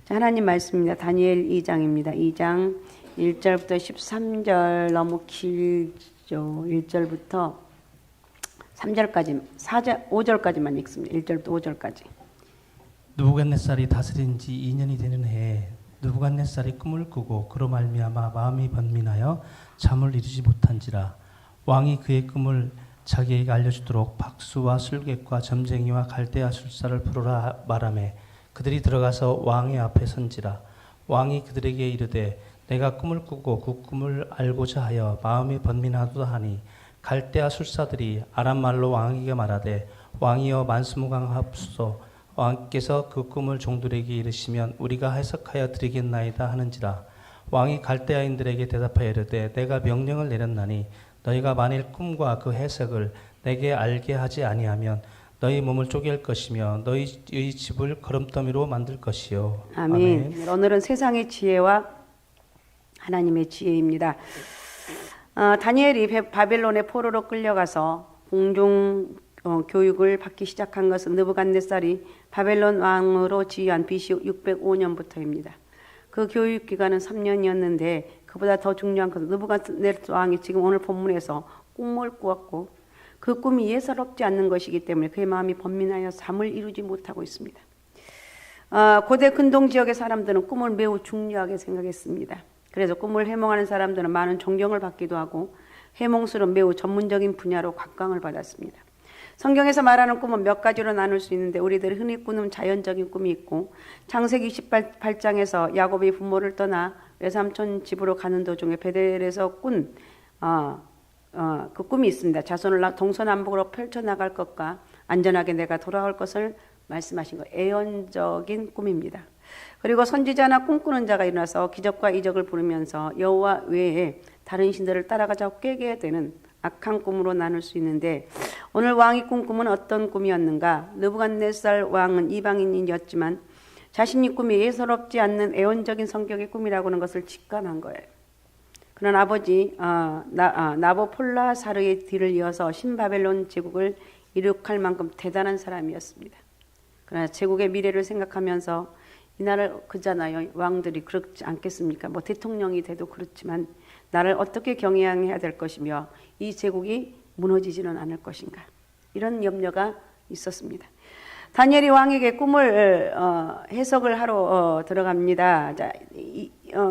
자, 하나님 말씀입니다. 다니엘 2장입니다. 2장 1절부터 13절 너무 길죠. 1절부터 3절까지 5절까지만 읽습니다. 1절부터 5절까지. 느부갓네살이 다스린 지 2년이 되는 해에 느부갓네살이 꿈을 꾸고 그로 말미암아 마음이 번민하여 잠을 이루지 못한지라. 왕이 그의 꿈을 자기에게 알려주도록 박수와 술객과 점쟁이와 갈대아 술사를 부르라 말하매 그들이 들어가서 왕의 앞에 선지라. 왕이 그들에게 이르되 내가 꿈을 꾸고 그 꿈을 알고자 하여 마음이 번민하도다 하니 갈대아 술사들이 아람 말로 왕에게 말하되 왕이여 만수무강하옵소서. 왕께서 그 꿈을 종들에게 이르시면 우리가 해석하여 드리겠나이다 하는지라. 왕이 갈대아인들에게 대답하여 이르되 내가 명령을 내렸나니 너희가 만일 꿈과 그 해석을 내게 알게 하지 아니하면 너희 몸을 쪼갤 것이며 너희의 집을 거름더미로 만들 것이요. 아멘. 아멘. 오늘은 세상의 지혜와 하나님의 지혜입니다. 다니엘이 바벨론의 포로로 끌려가서 공중 교육을 받기 시작한 것은 느부갓네살이 바벨론 왕으로 지휘한 BC 605년부터입니다. 그 교육 기간은 3년이었는데 그보다 더 중요한 것은 느부갓네살 왕이 지금 오늘 본문에서 꿈을 꾸었고 그 꿈이 예사롭지 않는 것이기 때문에 그의 마음이 번민하여 잠을 이루지 못하고 있습니다. 고대 근동 지역의 사람들은 꿈을 매우 중요하게 생각했습니다. 그래서 꿈을 해몽하는 사람들은 많은 존경을 받기도 하고 해몽술은 매우 전문적인 분야로 각광을 받았습니다. 성경에서 말하는 꿈은 몇 가지로 나눌 수 있는데 우리들이 흔히 꾸는 자연적인 꿈이 있고 창세기 28장에서 야곱이 부모를 떠나 외삼촌 집으로 가는 도중에 베델에서 꾼 그 꿈이 있습니다. 자손을 동서남북으로 펼쳐나갈 것과 안전하게 내가 돌아올 것을 말씀하신 거 예언적인 꿈입니다. 그리고 선지자나 꿈꾸는 자가 일어나서 기적과 이적을 부르면서 여호와 외에 다른 신들을 따라가자고 깨게 되는 악한 꿈으로 나눌 수 있는데 오늘 왕이 꾼 꿈은 어떤 꿈이었는가? 느부갓네살 왕은 이방인이었지만 자신이 꿈이 예사롭지 않는 애원적인 성격의 꿈이라고 하는 것을 직감한 거예요. 그는 아버지 나보폴라사르의 뒤를 이어서 신바벨론 제국을 이룩할 만큼 대단한 사람이었습니다. 그러나 제국의 미래를 생각하면서 이 나라를 그잖아요. 왕들이 그렇지 않겠습니까? 뭐 대통령이 돼도 그렇지만 나를 어떻게 경영해야 될 것이며 이 제국이 무너지지는 않을 것인가. 이런 염려가 있었습니다. 다니엘이 왕에게 꿈을 해석을 하러 들어갑니다. 자,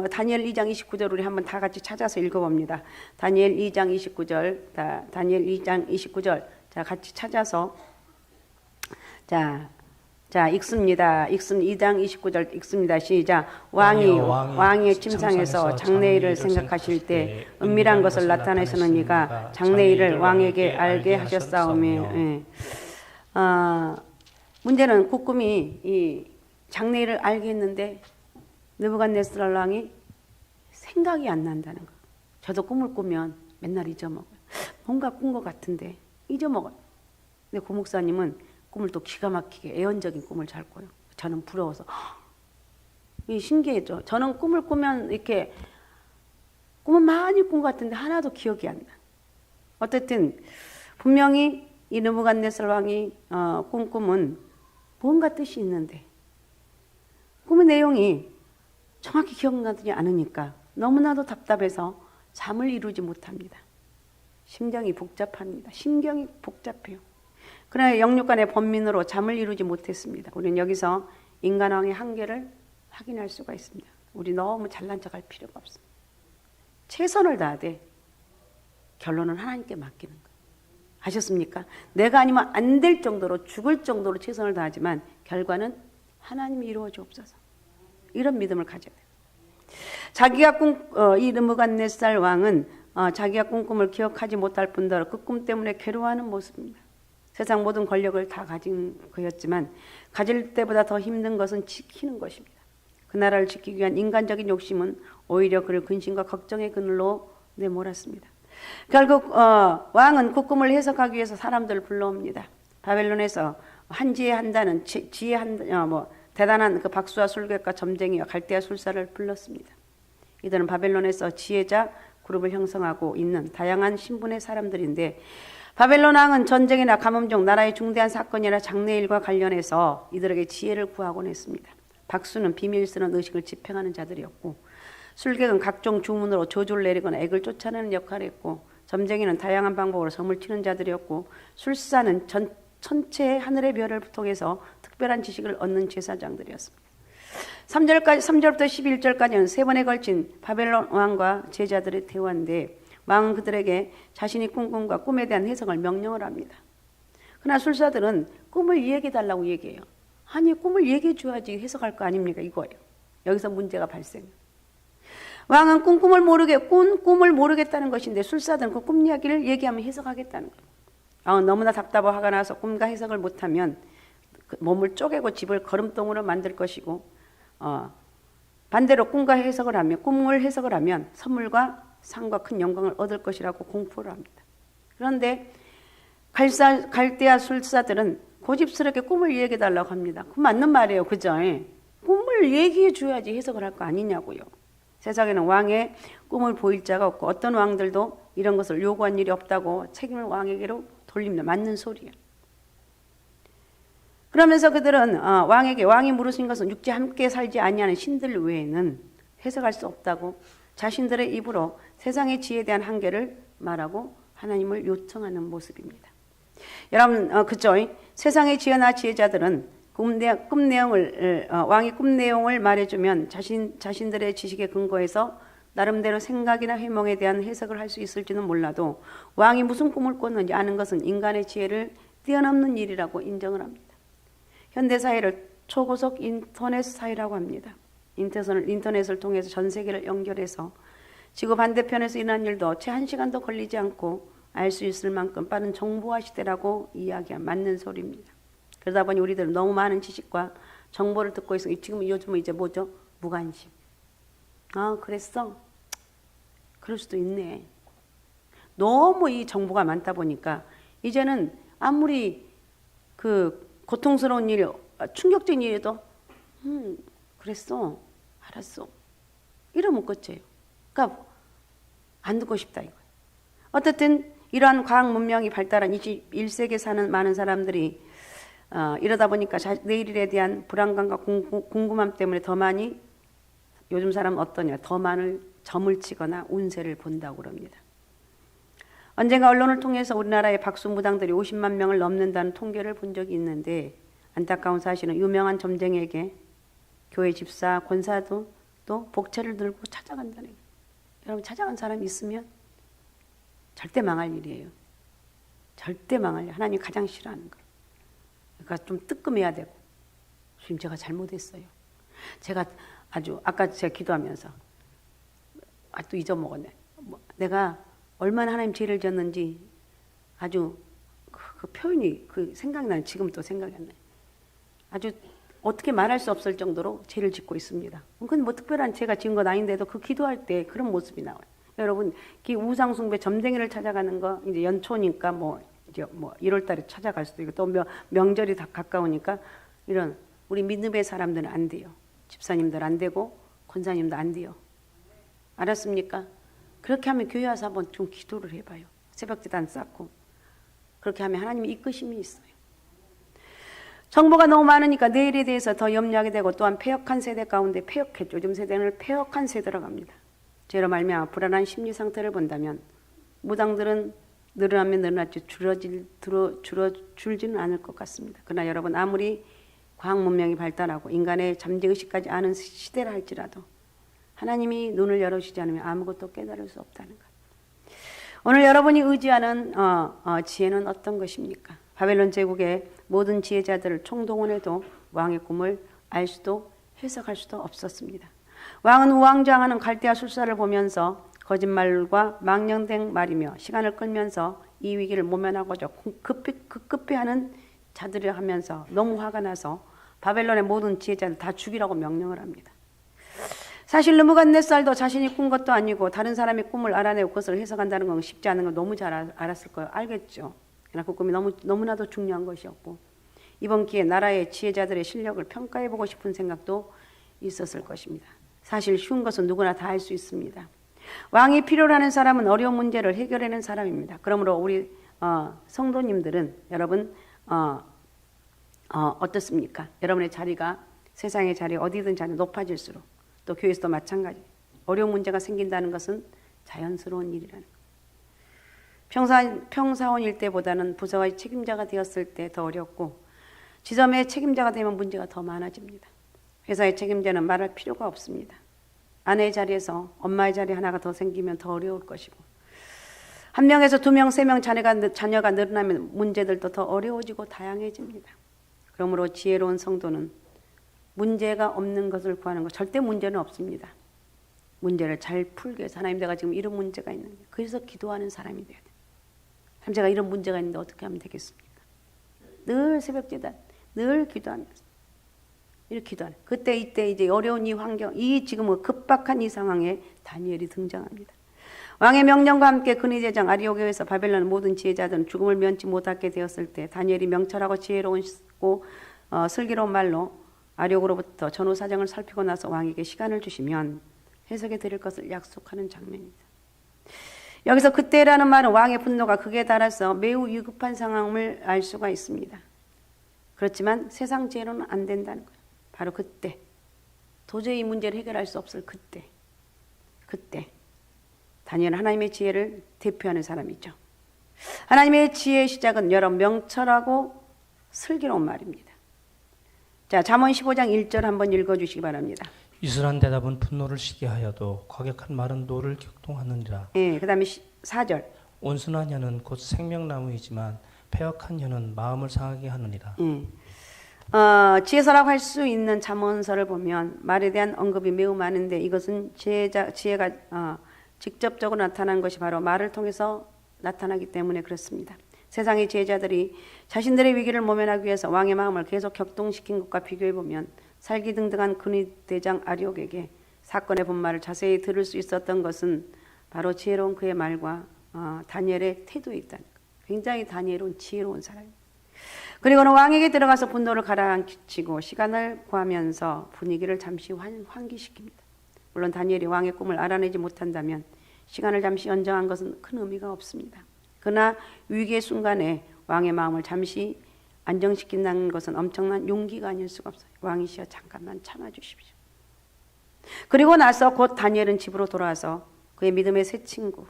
다니엘 2장 29절 우리 한번 다 같이 찾아서 읽어봅니다. 다니엘 2장 29절, 다니엘 2장 29절, 자 같이 찾아서 자 읽습니다. 2장 29절 읽습니다. 시작. 왕의 침상에서 장래일을 생각하실 때 은밀한 것을 나타내시는 이가 장래일을 왕에게 알게 하셨사오며. 문제는 그 꿈이 이 장래일을 알게 했는데 느부갓네살 왕이 생각이 안 난다는 거. 저도 꿈을 꾸면 맨날 잊어먹어요. 뭔가 꾼 것 같은데 잊어먹어요. 근데 고 목사님은 꿈을 또 기가 막히게 애연적인 꿈을 잘 꿔요. 저는 부러워서 이 신기했죠. 저는 꿈을 꾸면 이렇게 꿈을 많이 꾼 것 같은데 하나도 기억이 안 나. 어쨌든 분명히 이 느부갓네살 왕이 꾼 꿈은 뭔가 뜻이 있는데 꿈의 내용이 정확히 기억나지 않으니까 너무나도 답답해서 잠을 이루지 못합니다. 심경이 복잡합니다. 심경이 복잡해요. 그러나 영육간의 번민으로 잠을 이루지 못했습니다. 우리는 여기서 인간왕의 한계를 확인할 수가 있습니다. 우리 너무 잘난 척할 필요가 없습니다. 최선을 다하되 결론은 하나님께 맡기는 거예요. 아셨습니까? 내가 아니면 안 될 정도로 죽을 정도로 최선을 다하지만 결과는 하나님이 이루어 주옵소서. 이런 믿음을 가져야 돼요. 자기가 이 느부갓네살 왕은 자기가 꾼 꿈을 기억하지 못할 뿐더러 그 꿈 때문에 괴로워하는 모습입니다. 세상 모든 권력을 다 가진 그였지만 가질 때보다 더 힘든 것은 지키는 것입니다. 그 나라를 지키기 위한 인간적인 욕심은 오히려 그를 근심과 걱정의 그늘로 내몰았습니다. 결국 왕은 그 꿈을 해석하기 위해서 사람들을 불러옵니다. 바벨론에서 한지혜한다는 대단한 그 박수와 술객과 점쟁이와 갈대아 술사를 불렀습니다. 이들은 바벨론에서 지혜자 그룹을 형성하고 있는 다양한 신분의 사람들인데 바벨론 왕은 전쟁이나 가뭄 중 나라의 중대한 사건이나 장래일과 관련해서 이들에게 지혜를 구하곤 했습니다. 박수는 비밀 쓰는 의식을 집행하는 자들이었고, 술객은 각종 주문으로 저주를 내리거나 액을 쫓아내는 역할을 했고, 점쟁이는 다양한 방법으로 점을 치는 자들이었고, 술사는 천체의 하늘의 별을 통해서 특별한 지식을 얻는 제사장들이었습니다. 3절부터 11절까지는 세 번에 걸친 바벨론 왕과 제자들의 대화인데, 왕은 그들에게 자신이 꾼 꿈과 꿈에 대한 해석을 명령을 합니다. 그러나 술사들은 꿈을 얘기해달라고 얘기해요. 아니, 꿈을 얘기해 줘야지 해석할 거 아닙니까? 이거예요. 여기서 문제가 발생해요. 왕은 꿈을 모르겠다는 것인데, 술사들은 그 꿈 이야기를 얘기하면 해석하겠다는 거예요. 왕은 너무나 답답하고 화가 나서 꿈과 해석을 못하면 몸을 쪼개고 집을 거름동으로 만들 것이고, 반대로 꿈을 해석을 하면 선물과 상과 큰 영광을 얻을 것이라고 공포를 합니다. 그런데 갈대아 술사들은 고집스럽게 꿈을 얘기해달라고 합니다. 그 맞는 말이에요. 그죠? 꿈을 얘기해 줘야지 해석을 할 거 아니냐고요. 세상에는 왕의 꿈을 보일 자가 없고, 어떤 왕들도 이런 것을 요구한 일이 없다고 책임을 왕에게로 돌립니다. 맞는 소리예요. 그러면서 그들은 왕이 물으신 것은 육지에 함께 살지 아니하는 신들 외에는 해석할 수 없다고 자신들의 입으로 세상의 지혜에 대한 한계를 말하고 하나님을 요청하는 모습입니다. 여러분, 그죠? 세상의 지혜나 지혜자들은 왕이 꿈 내용을 말해주면 자신들의 지식에 근거해서 나름대로 생각이나 해몽에 대한 해석을 할 수 있을지는 몰라도, 왕이 무슨 꿈을 꿨는지 아는 것은 인간의 지혜를 뛰어넘는 일이라고 인정을 합니다. 현대 사회를 초고속 인터넷 사회라고 합니다. 인터넷을 통해서 전 세계를 연결해서 지구 반대편에서 일어난 일도 채 1시간도 걸리지 않고 알 수 있을 만큼 빠른 정보화 시대라고 이야기한 맞는 소리입니다. 그러다 보니 우리들은 너무 많은 지식과 정보를 듣고 있어. 지금 요즘은 이제 뭐죠? 무관심. 그랬어? 그럴 수도 있네. 너무 이 정보가 많다 보니까 이제는 아무리 그 고통스러운 일, 충격적인 일에도 그랬어, 알았어, 이러면 끝이에요. 그러니까 안 듣고 싶다 이거예요. 어쨌든 이러한 과학 문명이 발달한 21세기에 사는 많은 사람들이 이러다 보니까 내일에 대한 불안감과 궁금함 때문에 더 많이, 요즘 사람은 어떠냐, 더 많은 점을 치거나 운세를 본다고 그럽니다. 언젠가 언론을 통해서 우리나라의 박수 무당들이 50만 명을 넘는다는 통계를 본 적이 있는데, 안타까운 사실은 유명한 점쟁이에게 교회 집사, 권사도 또 복채를 들고 찾아간다는 거예요. 여러분, 찾아간 사람이 있으면 절대 망할 일이에요. 절대 망할 일. 하나님 가장 싫어하는 거예요. 그러니까 좀 뜨끔해야 되고, 주님 제가 잘못했어요. 제가 아까 제가 기도하면서 또 잊어먹었네. 내가 얼마나 하나님 죄를 지었는지 아주 그 표현이, 그 생각이 나요. 지금 또 생각이 안 나요. 아주 어떻게 말할 수 없을 정도로 죄를 짓고 있습니다. 그건 뭐 특별한 죄가 지은 건 아닌데도 그 기도할 때 그런 모습이 나와요. 여러분, 우상숭배 점쟁이를 찾아가는 거 이제 연초니까 이제 1월 달에 찾아갈 수도 있고, 또 명절이 다 가까우니까 이런 우리 믿음의 사람들은 안 돼요. 집사님들 안 되고 권사님도 안 돼요. 알았습니까? 그렇게 하면 교회 와서 한번 좀 기도를 해봐요. 새벽기도 쌓고. 그렇게 하면 하나님의 이끄심이 있어요. 정보가 너무 많으니까 내일에 대해서 더 염려하게 되고, 또한 폐역한 세대 가운데 폐역했죠. 요즘 세대는 폐역한 세대라고 합니다. 죄로 말미암아 불안한 심리 상태를 본다면 무당들은 늘어나면 늘어났지 줄지는 않을 것 같습니다. 그러나 여러분, 아무리 과학 문명이 발달하고 인간의 잠재의식까지 아는 시대라 할지라도 하나님이 눈을 열어주지 않으면 아무것도 깨달을 수 없다는 것. 오늘 여러분이 의지하는 지혜는 어떤 것입니까? 바벨론 제국의 모든 지혜자들을 총동원해도 왕의 꿈을 알 수도 해석할 수도 없었습니다. 왕은 우왕좌왕하는 갈대아 술사를 보면서 거짓말과 망령된 말이며 시간을 끌면서 이 위기를 모면하고자 급급히 하는 자들을 하면서 너무 화가 나서 바벨론의 모든 지혜자들 다 죽이라고 명령을 합니다. 사실 느부갓네살도 자신이 꾼 것도 아니고 다른 사람의 꿈을 알아내고 그것을 해석한다는 건 쉽지 않은 걸 너무 잘 알았을 거예요. 알겠죠. 그러나 그 꿈이 너무나도 중요한 것이었고, 이번 기회에 나라의 지혜자들의 실력을 평가해보고 싶은 생각도 있었을 것입니다. 사실 쉬운 것은 누구나 다 할 수 있습니다. 왕이 필요로 하는 사람은 어려운 문제를 해결하는 사람입니다. 그러므로 우리 성도님들은 여러분 어떻습니까? 여러분의 자리가 세상의 자리 어디든 자리 높아질수록 또 교회에서도 마찬가지. 어려운 문제가 생긴다는 것은 자연스러운 일이라는 것. 평사원일 때보다는 부서의 책임자가 되었을 때 더 어렵고 지점의 책임자가 되면 문제가 더 많아집니다. 회사의 책임자는 말할 필요가 없습니다. 아내의 자리에서 엄마의 자리 하나가 더 생기면 더 어려울 것이고 한 명에서 두 명, 세 명 자녀가 늘어나면 문제들도 더 어려워지고 다양해집니다. 그러므로 지혜로운 성도는 문제가 없는 것을 구하는 것. 절대 문제는 없습니다. 문제를 잘 풀기 위해서 하나님 내가 지금 이런 문제가 있는데 그래서 기도하는 사람이 돼야 돼요. 하나님 제가 이런 문제가 있는데 어떻게 하면 되겠습니까? 늘 새벽제단, 늘 기도하면서 이렇게 기도하는. 그때 이때 이제 어려운 이 환경, 이 지금 급박한 이 상황에 다니엘이 등장합니다. 왕의 명령과 함께 근위대장 아리오게에서 바벨론 모든 지혜자들은 죽음을 면치 못하게 되었을 때 다니엘이 명철하고 지혜로운고 슬기로운 말로 아리오그로부터 전후 사정을 살피고 나서 왕에게 시간을 주시면 해석해 드릴 것을 약속하는 장면입니다. 여기서 그때라는 말은 왕의 분노가 극에 달아서 매우 위급한 상황을 알 수가 있습니다. 그렇지만 세상 지혜로는 안 된다는 거예요. 바로 그때 도저히 이 문제를 해결할 수 없을 그때 다니엘은 하나님의 지혜를 대표하는 사람이죠. 하나님의 지혜의 시작은 여러 명철하고 슬기로운 말입니다. 자, 잠언 15장 1절 한번 읽어주시기 바랍니다. 이슬한 대답은 분노를 시게 하여도 과격한 말은 노를 격동하느니라. 그 다음에 4절. 온순한 혀는 곧 생명나무이지만 패역한 혀는 마음을 상하게 하느니라. 지혜서라고 할 수 있는 잠언서를 보면 말에 대한 언급이 매우 많은데 이것은 지혜가 직접적으로 나타난 것이 바로 말을 통해서 나타나기 때문에 그렇습니다. 세상의 지혜자들이 자신들의 위기를 모면하기 위해서 왕의 마음을 계속 격동시킨 것과 비교해보면 살기등등한 근위대장 아리옥에게 사건의 본말을 자세히 들을 수 있었던 것은 바로 지혜로운 그의 말과 다니엘의 태도에 있다는 것. 굉장히 다니엘은 지혜로운 사람입니다. 그리고는 왕에게 들어가서 분노를 가라앉히고 시간을 구하면서 분위기를 잠시 환기시킵니다. 물론 다니엘이 왕의 꿈을 알아내지 못한다면 시간을 잠시 연장한 것은 큰 의미가 없습니다. 그러나 위기의 순간에 왕의 마음을 잠시 안정시킨다는 것은 엄청난 용기가 아닐 수가 없어요. 왕이시여 잠깐만 참아주십시오. 그리고 나서 곧 다니엘은 집으로 돌아와서 그의 믿음의 새 친구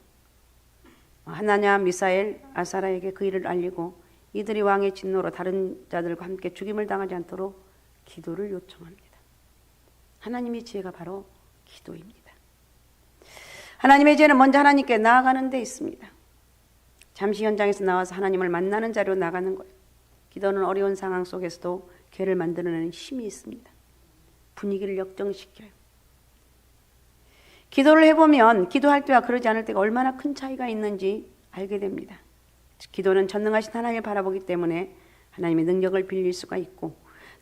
하나냐, 미사엘, 아사라에게 그 일을 알리고 이들이 왕의 진노로 다른 자들과 함께 죽임을 당하지 않도록 기도를 요청합니다. 하나님의 지혜가 바로 기도입니다. 하나님의 지혜는 먼저 하나님께 나아가는 데 있습니다. 잠시 현장에서 나와서 하나님을 만나는 자리로 나가는 거예요. 기도는 어려운 상황 속에서도 괴를 만들어내는 힘이 있습니다. 분위기를 역정시켜요. 기도를 해보면 기도할 때와 그러지 않을 때가 얼마나 큰 차이가 있는지 알게 됩니다. 기도는 전능하신 하나님을 바라보기 때문에 하나님의 능력을 빌릴 수가 있고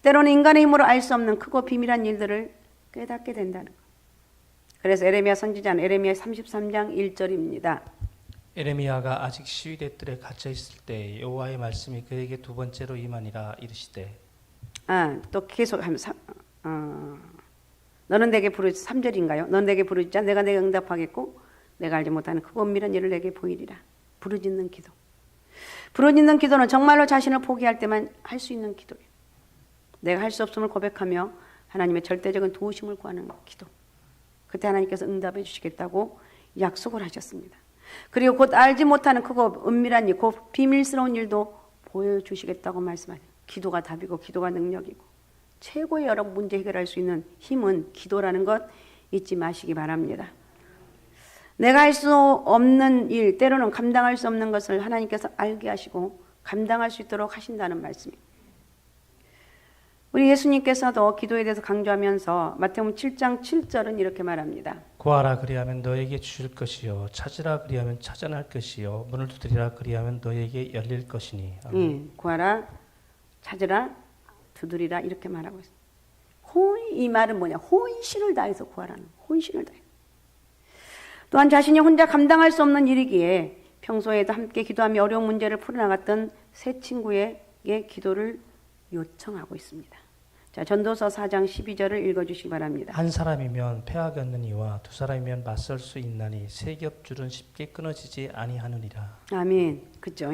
때로는 인간의 힘으로 알 수 없는 크고 비밀한 일들을 깨닫게 된다는 것. 그래서 에레미야 선지자는 에레미야 33장 1절입니다. 에레미야가 아직 시위대 뜰에 갇혀 있을 때 여호와의 말씀이 그에게 두 번째로 임하니라 이르시되. 또 계속 하면서 너는 내게 부르지 3절인가요? 너는 내게 부르짖자 내가 내게 응답하겠고 내가 알지 못하는 크고 은밀한 일을 내게 보이리라. 부르짖는 기도. 부르짖는 기도는 정말로 자신을 포기할 때만 할 수 있는 기도예요. 내가 할 수 없음을 고백하며 하나님의 절대적인 도우심을 구하는 기도. 그때 하나님께서 응답해 주시겠다고 약속을 하셨습니다. 그리고 곧 알지 못하는 크고 은밀한 일, 곧 비밀스러운 일도 보여주시겠다고 말씀하세요. 기도가 답이고 기도가 능력이고 최고의 여러 문제 해결할 수 있는 힘은 기도라는 것 잊지 마시기 바랍니다. 내가 할 수 없는 일, 때로는 감당할 수 없는 것을 하나님께서 알게 하시고 감당할 수 있도록 하신다는 말씀입니다. 우리 예수님께서도 기도에 대해서 강조하면서 마태복음 7장 7절은 이렇게 말합니다. 구하라 그리하면 너에게 주실 것이요 찾으라 그리하면 찾아날 것이요 문을 두드리라 그리하면 너에게 열릴 것이니. 구하라 찾으라 두드리라 이렇게 말하고 있어요. 이 말은 뭐냐? 혼신을 다해서 구하라는 혼신을 다해. 또한 자신이 혼자 감당할 수 없는 일이기에 평소에도 함께 기도하며 어려운 문제를 풀어나갔던 새 친구에게 기도를 요청하고 있습니다. 자, 전도서 4장 12절을 읽어주시기 바랍니다. 한 사람이면 패하기 없는 이와 두 사람이면 맞설 수 있나니 세 겹줄은 쉽게 끊어지지 아니하느니라. 아멘. 그죠?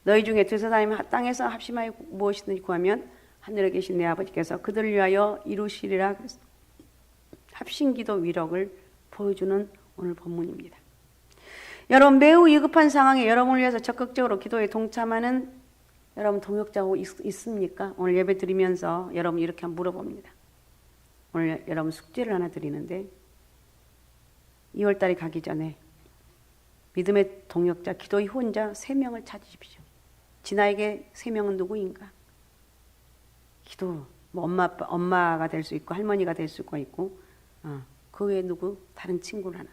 너희 중에 두세 사람이 땅에서 합심하여 무엇이든지 구하면 하늘에 계신 내 아버지께서 그들을 위하여 이루시리라. 합심기도 위력을 보여주는 오늘 본문입니다. 여러분, 매우 위급한 상황에 여러분을 위해서 적극적으로 기도에 동참하는 여러분 동역자고 있습니까? 오늘 예배 드리면서 여러분 이렇게 한번 물어봅니다. 오늘 여러분 숙제를 하나 드리는데 2월달이 가기 전에 믿음의 동역자, 기도의 후원자 3명을 찾으십시오. 지나에게 3명은 누구인가? 기도, 뭐 엄마가 될 수 있고 할머니가 될 수가 있고 그 외에 누구? 다른 친구를 하나.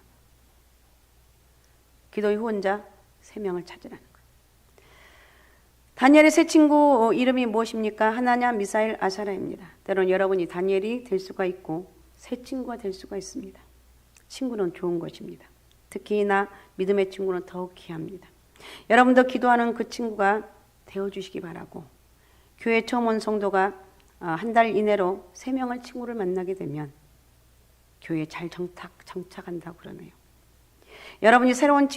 기도의 후원자 3명을 찾으라는 거예요. 다니엘의 세 친구 이름이 무엇입니까? 하나냐, 미사엘, 아사라입니다. 때로는 여러분이 다니엘이 될 수가 있고 세 친구가 될 수가 있습니다. 친구는 좋은 것입니다. 특히나 믿음의 친구는 더욱 귀합니다. 여러분도 기도하는 그 친구가 되어주시기 바라고, 교회 처음 온 성도가 한 달 이내로 3명의 친구를 만나게 되면 교회에 잘 정착한다고 그러네요. 여러분이 새로운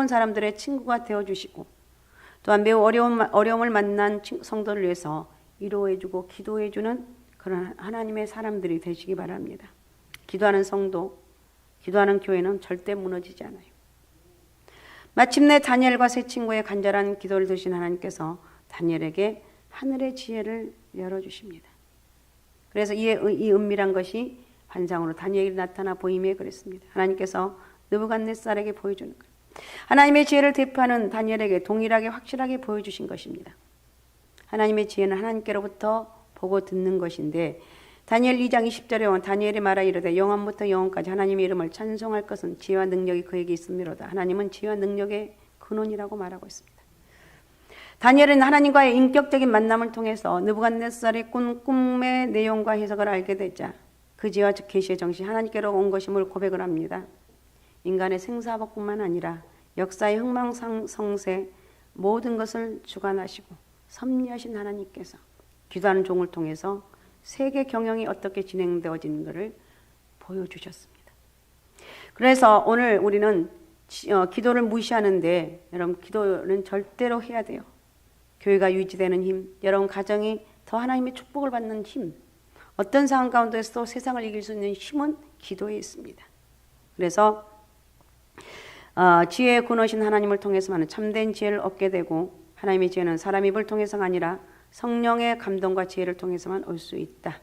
사람들의 친구가 되어주시고, 또한 매우 어려움을 만난 성도를 위해서 위로해주고 기도해주는 그런 하나님의 사람들이 되시기 바랍니다. 기도하는 성도, 기도하는 교회는 절대 무너지지 않아요. 마침내 다니엘과 세 친구의 간절한 기도를 들으신 하나님께서 다니엘에게 하늘의 지혜를 열어주십니다. 그래서 이 은밀한 것이 환상으로 다니엘이 나타나 보임에 그랬습니다. 하나님께서 느부갓네살에게 보여주는 거예요. 하나님의 지혜를 대표하는 다니엘에게 동일하게 확실하게 보여주신 것입니다. 하나님의 지혜는 하나님께로부터 보고 듣는 것인데, 다니엘 2장 20절에 온 다니엘이 말하 이르되 영원부터 영원까지 하나님의 이름을 찬송할 것은 지혜와 능력이 그에게 있음이로다. 하나님은 지혜와 능력의 근원이라고 말하고 있습니다. 다니엘은 하나님과의 인격적인 만남을 통해서 느부갓네살의 꿈의 내용과 해석을 알게 되자 그 지혜와 계시의 정신, 하나님께로 온 것임을 고백을 합니다. 인간의 생사복뿐만 아니라 역사의 흥망성쇠 모든 것을 주관하시고 섭리하신 하나님께서 기도하는 종을 통해서 세계 경영이 어떻게 진행되어지는가를 보여주셨습니다. 그래서 오늘 우리는 기도를 무시하는데, 여러분 기도는 절대로 해야 돼요. 교회가 유지되는 힘, 여러분 가정이 더 하나님의 축복을 받는 힘, 어떤 상황 가운데서도 세상을 이길 수 있는 힘은 기도에 있습니다. 그래서 지혜의 근원이신 하나님을 통해서만 참된 지혜를 얻게 되고, 하나님의 지혜는 사람 입을 통해서가 아니라 성령의 감동과 지혜를 통해서만 올 수 있다.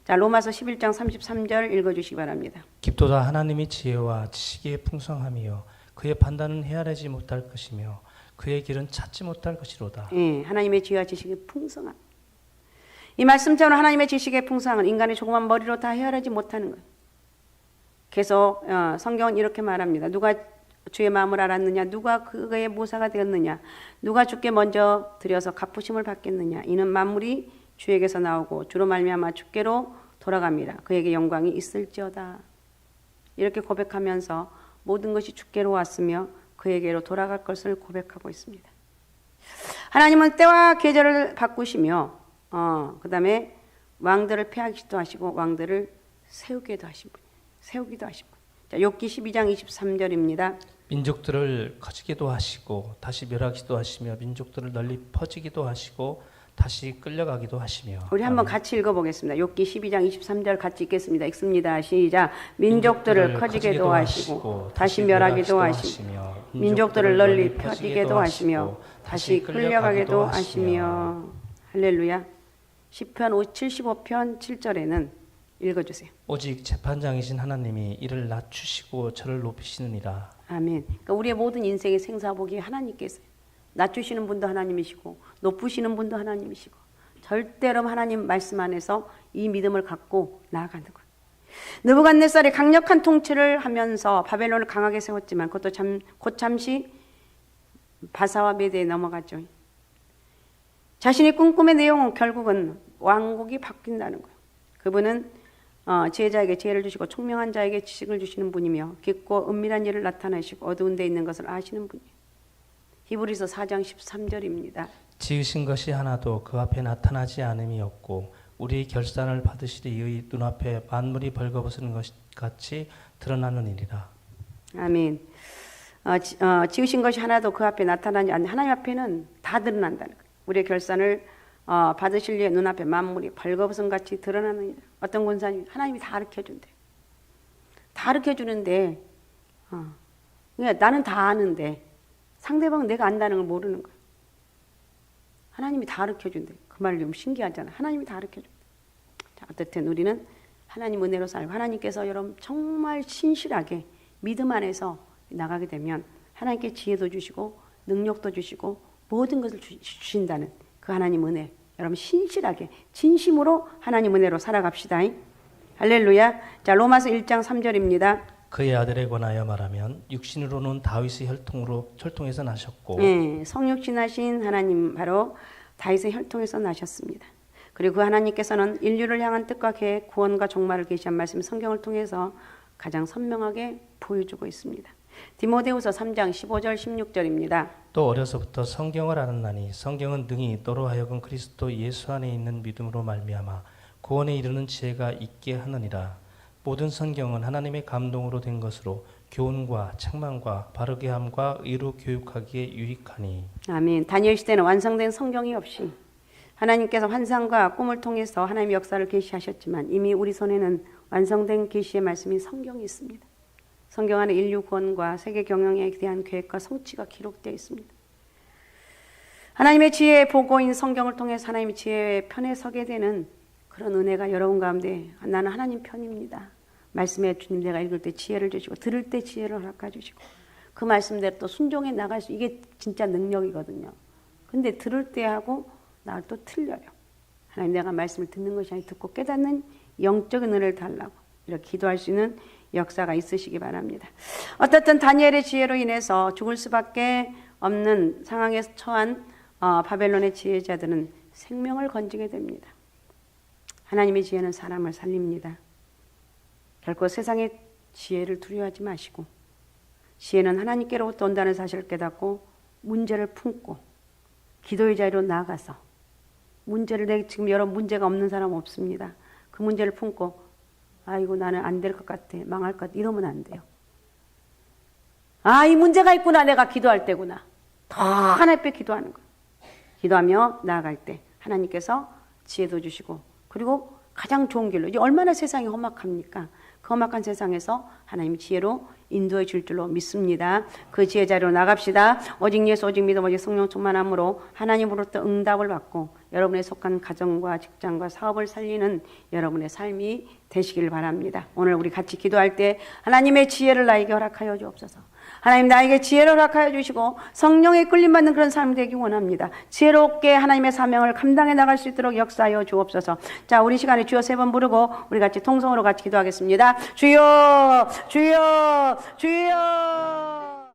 자, 로마서 11장 33절 읽어주시기 바랍니다. 깊도다 하나님이 지혜와 지식의 풍성함이요 그의 판단은 헤아리지 못할 것이며 그의 길은 찾지 못할 것이로다. 예, 하나님의 지혜와 지식의 풍성함. 이 말씀처럼 하나님의 지식의 풍성함은 인간의 조그만 머리로 다 헤아리지 못하는 거예요. 계속 성경은 이렇게 말합니다. 누가 주의 마음을 알았느냐? 누가 그의 모사가 되었느냐? 누가 주께 먼저 드려서 갚으심을 받겠느냐? 이는 만물이 주에게서 나오고 주로 말미암아 주께로 돌아갑니다. 그에게 영광이 있을지어다. 이렇게 고백하면서 모든 것이 주께로 왔으며 그에게로 돌아갈 것을 고백하고 있습니다. 하나님은 때와 계절을 바꾸시며 그 다음에 왕들을 폐하기도 하시고 왕들을 세우기도 하신 분. 자, 욥기 12장 23절입니다. 민족들을 커지기도 하시고 다시 멸하기도 하시며 민족들을 널리 퍼지기도 하시고 다시 끌려가기도 하시며. 우리 한번 같이 읽어보겠습니다. 욥기 12장 23절 같이 읽겠습니다. 읽습니다. 시작. 민족들을 커지게도 하시고 다시 멸하기도 하시며 민족들을 널리 퍼지게도 하시며 다시 끌려가게도 하시며. 할렐루야. 시편 75편 7절에는 읽어주세요. 오직 재판장이신 하나님이 이를 낮추시고 저를 높이시느니라. 아멘. 그러니까 우리의 모든 인생의 생사복이 하나님께서 낮추시는 분도 하나님이시고 높으시는 분도 하나님이시고, 절대로 하나님 말씀 안에서 이 믿음을 갖고 나아가는 거예요. 느부갓네살이 강력한 통치를 하면서 바벨론을 강하게 세웠지만 그것도 곧 잠시 바사와 메대에 넘어갔죠. 자신이 꿈꿈의 내용은 결국은 왕국이 바뀐다는 거예요. 그분은 지혜자에게 지혜를 주시고 총명한 자에게 지식을 주시는 분이며 깊고 은밀한 일을 나타내시고 어두운 데 있는 것을 아시는 분이에요. 히브리서 4장 13절입니다. 지으신 것이 하나도 그 앞에 나타나지 않음이 없고 우리 결산을 받으시리 의 눈앞에 만물이 벌거벗은 것 같이 드러나느니라. 아멘. 지으신 것이 하나도 그 앞에 나타나지 않는, 하나님 앞에는 다 드러난다는 거예요. 우리의 결산을 받으실 의 눈앞에 만물이 벌거벗음같이 드러나느니라. 어떤 권사님 하나님이 다 가르쳐준대. 다 가르쳐주는데 그러니까 나는 다 아는데 상대방은 내가 안다는 걸 모르는 거야. 하나님이 다 가르쳐준대. 그 말 좀 신기하잖아. 하나님이 다 가르쳐준대. 자, 어쨌든 우리는 하나님 은혜로 살고 하나님께서 여러분 정말 신실하게 믿음 안에서 나가게 되면 하나님께 지혜도 주시고 능력도 주시고 모든 것을 주신다는 그 하나님 은혜. 여러분 신실하게 진심으로 하나님 은혜로 살아갑시다. 할렐루야. 자, 로마서 1장 3절입니다. 그의 아들에 관하여 말하면 육신으로는 다윗의 혈통에서 나셨고 네, 성육신하신 하나님 바로 다윗의 혈통에서 나셨습니다. 그리고 그 하나님께서는 인류를 향한 뜻과 계획, 구원과 종말을 계시한 말씀 성경을 통해서 가장 선명하게 보여주고 있습니다. 디모데후서 3장 15절 16절입니다. 또 어려서부터 성경을 아는나니 성경은 능히 너로 하여금 그리스도 예수 안에 있는 믿음으로 말미암아 구원에 이르는 지혜가 있게 하느니라. 모든 성경은 하나님의 감동으로 된 것으로 교훈과 책망과 바르게 함과 의로 교육하기에 유익하니. 아멘. 다니엘 시대는 완성된 성경이 없이 하나님께서 환상과 꿈을 통해서 하나님의 역사를 계시하셨지만 이미 우리 손에는 완성된 계시의 말씀인 성경이 있습니다. 성경 안에 인류 구원과 세계 경영에 대한 계획과 성취가 기록되어 있습니다. 하나님의 지혜의 보고인 성경을 통해서 하나님의 지혜의 편에 서게 되는 그런 은혜가 여러분 가운데 나는 하나님 편입니다. 말씀에 주님 내가 읽을 때 지혜를 주시고 들을 때 지혜를 허락해 주시고 그 말씀대로 또 순종해 나갈 수 이게 진짜 능력이거든요. 근데 들을 때 하고 나를 또 틀려요. 하나님 내가 말씀을 듣는 것이 아니라 듣고 깨닫는 영적인 은혜를 달라고 이렇게 기도할 수 있는 역사가 있으시기 바랍니다. 어떻든 다니엘의 지혜로 인해서 죽을 수밖에 없는 상황에 처한 바벨론의 지혜자들은 생명을 건지게 됩니다. 하나님의 지혜는 사람을 살립니다. 결코 세상의 지혜를 두려워하지 마시고 지혜는 하나님께로부터 온다는 사실을 깨닫고 문제를 품고 기도의 자리로 나아가서 문제를 지금 여러 문제가 없는 사람 없습니다. 그 문제를 품고 아이고 나는 안 될 것 같아 망할 것 같아 이러면 안 돼요. 이 문제가 있구나 내가 기도할 때구나 더 하나님 앞에 기도하는 거예요. 기도하며 나아갈 때 하나님께서 지혜도 주시고 그리고 가장 좋은 길로 이제 얼마나 세상이 험악합니까? 그 험악한 세상에서 하나님이 지혜로 인도해 줄 줄로 믿습니다. 그 지혜 자리로 나갑시다. 오직 예수 오직 믿음 오직 성령 충만함으로 하나님으로부터 응답을 받고 여러분의 속한 가정과 직장과 사업을 살리는 여러분의 삶이 되시길 바랍니다. 오늘 우리 같이 기도할 때 하나님의 지혜를 나에게 허락하여 주옵소서. 하나님 나에게 지혜를 허락하여 주시고 성령에 끌림받는 그런 삶이 되기 원합니다. 지혜롭게 하나님의 사명을 감당해 나갈 수 있도록 역사하여 주옵소서. 자, 우리 시간에 주여 3번 부르고 우리 같이 통성으로 같이 기도하겠습니다. 주여 주여 주여